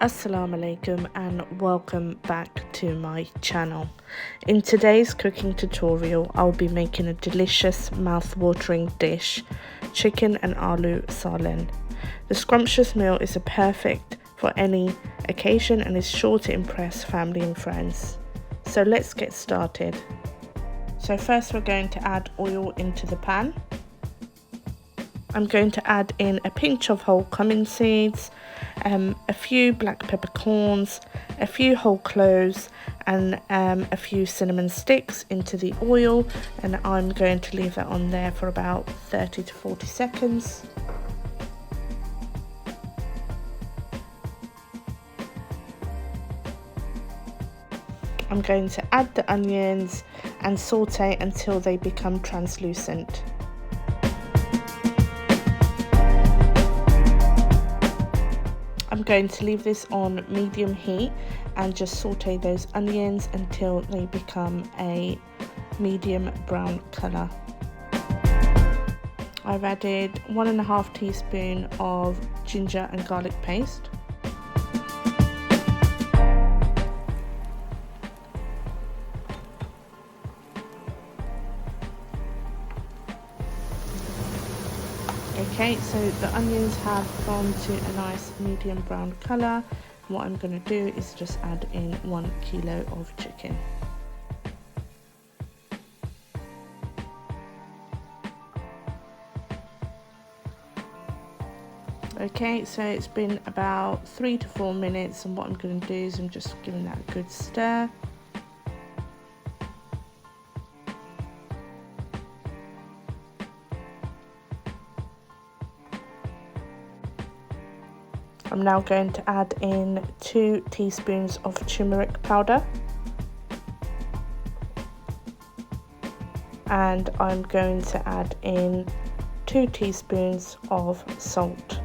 Assalamu alaikum and welcome back to my channel. In today's cooking tutorial, I'll be making a delicious mouth-watering dish, chicken and aloo salan. The scrumptious meal is perfect for any occasion and is sure to impress family and friends. So let's get started. So first we're going to add oil into the pan. I'm going to add in a pinch of whole cumin seeds, a few black peppercorns, a few whole cloves and a few cinnamon sticks into the oil, and I'm going to leave that on there for about 30 to 40 seconds. I'm going to add the onions and saute until they become translucent. I'm going to leave this on medium heat and just saute those onions until they become a medium brown colour. I've added 1.5 teaspoons of ginger and garlic paste. Okay, so the onions have gone to a nice medium brown colour. What I'm going to do is just add in 1 kilo of chicken. Okay, so it's been about 3 to 4 minutes, and what I'm going to do is I'm just giving that a good stir. I'm now going to add in 2 teaspoons of turmeric powder, and I'm going to add in 2 teaspoons of salt.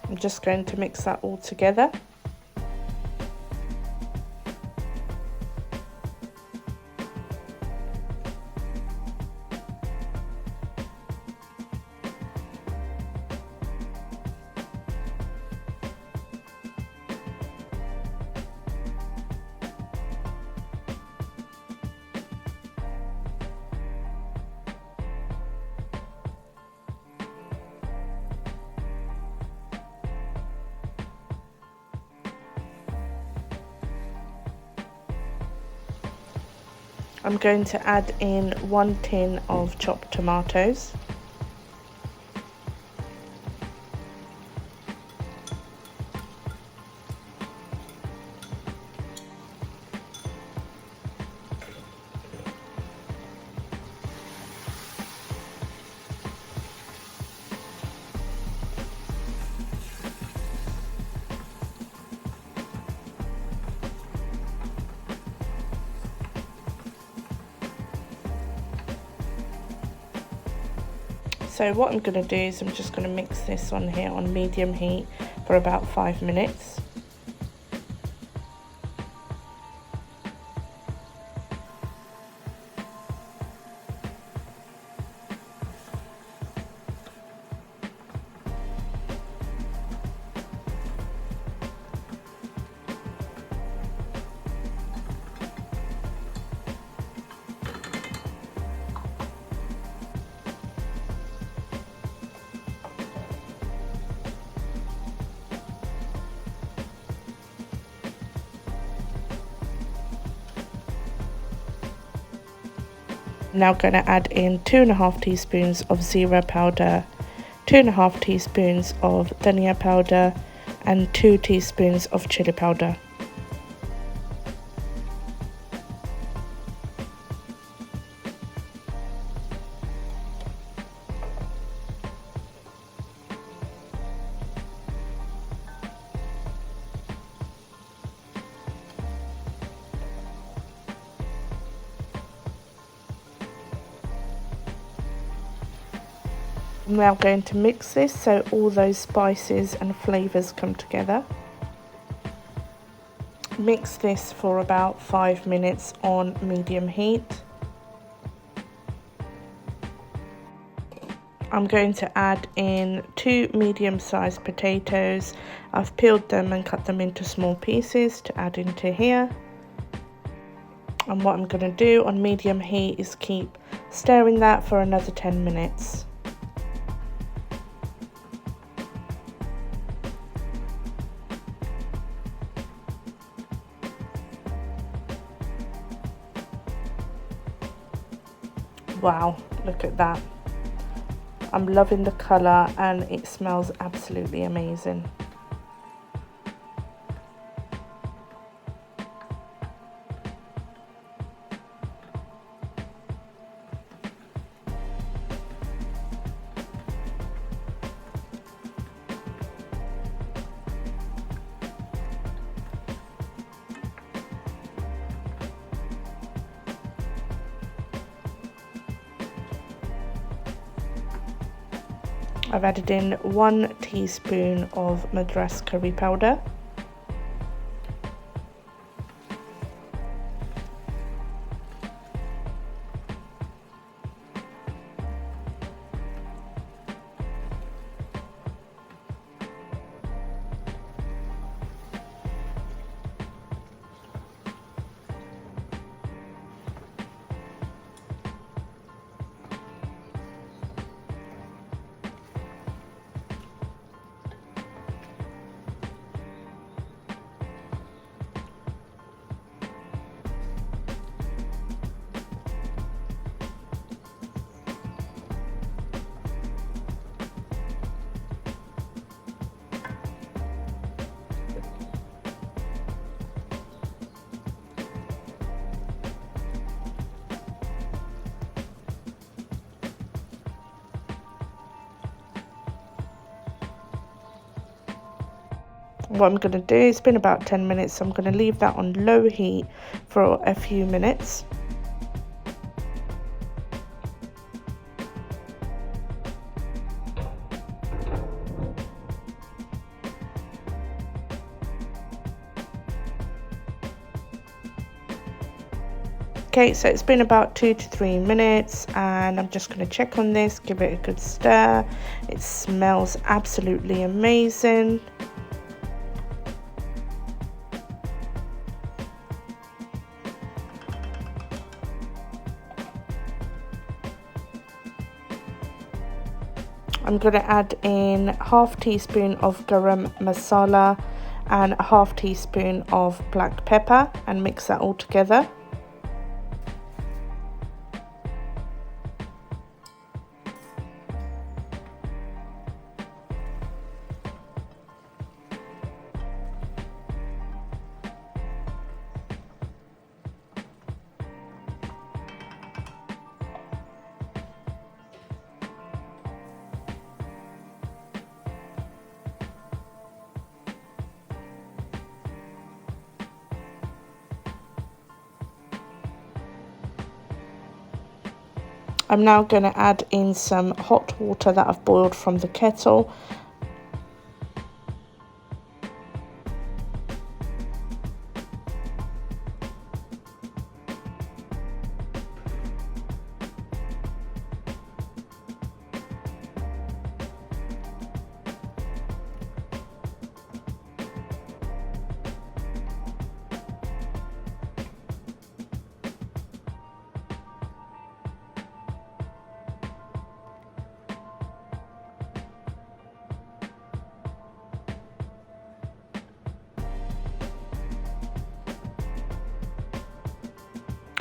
I'm just going to mix that all together. I'm going to add in 1 tin of chopped tomatoes. So what I'm going to do is I'm just going to mix this on here on medium heat for about 5 minutes. I'm now going to add in 2.5 teaspoons of zira powder, 2.5 teaspoons of dhania powder and 2 teaspoons of chili powder. I'm now going to mix this so all those spices and flavours come together. Mix this for about 5 minutes on medium heat. I'm going to add in 2 medium-sized potatoes. I've peeled them and cut them into small pieces to add into here. And what I'm going to do on medium heat is keep stirring that for another 10 minutes. Wow, look at that. I'm loving the colour and it smells absolutely amazing. I've added in 1 teaspoon of Madras curry powder. What I'm going to do, it's been about 10 minutes, so I'm going to leave that on low heat for a few minutes. Okay, so it's been about 2 to 3 minutes and I'm just going to check on this, give it a good stir. It smells absolutely amazing. I'm going to add in ½ teaspoon of garam masala and a ½ teaspoon of black pepper and mix that all together. I'm now going to add in some hot water that I've boiled from the kettle.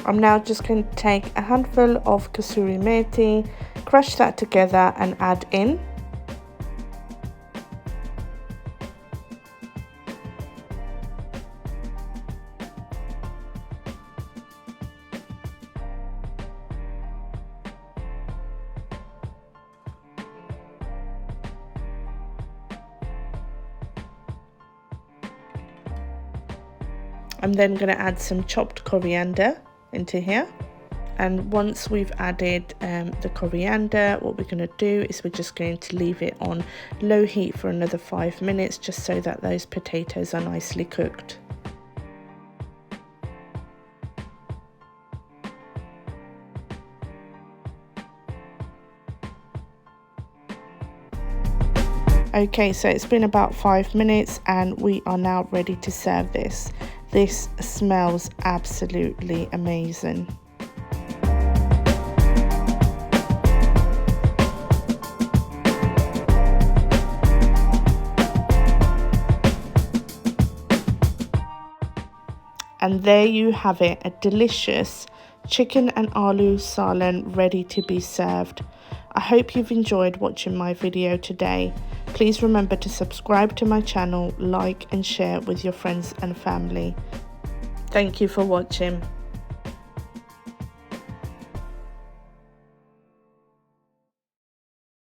I'm now just going to take a handful of kasuri methi, crush that together and add in. I'm then going to add some chopped coriander into here And once we've added the coriander, what we're going to do is we're just going to leave it on low heat for another 5 minutes, just so that those potatoes are nicely cooked. Okay, so it's been about 5 minutes and we are now ready to serve this. This smells absolutely amazing. And there you have it, a delicious chicken and aloo salan ready to be served. I hope you've enjoyed watching my video today. Please remember to subscribe to my channel, like and share with your friends and family. Thank you for watching.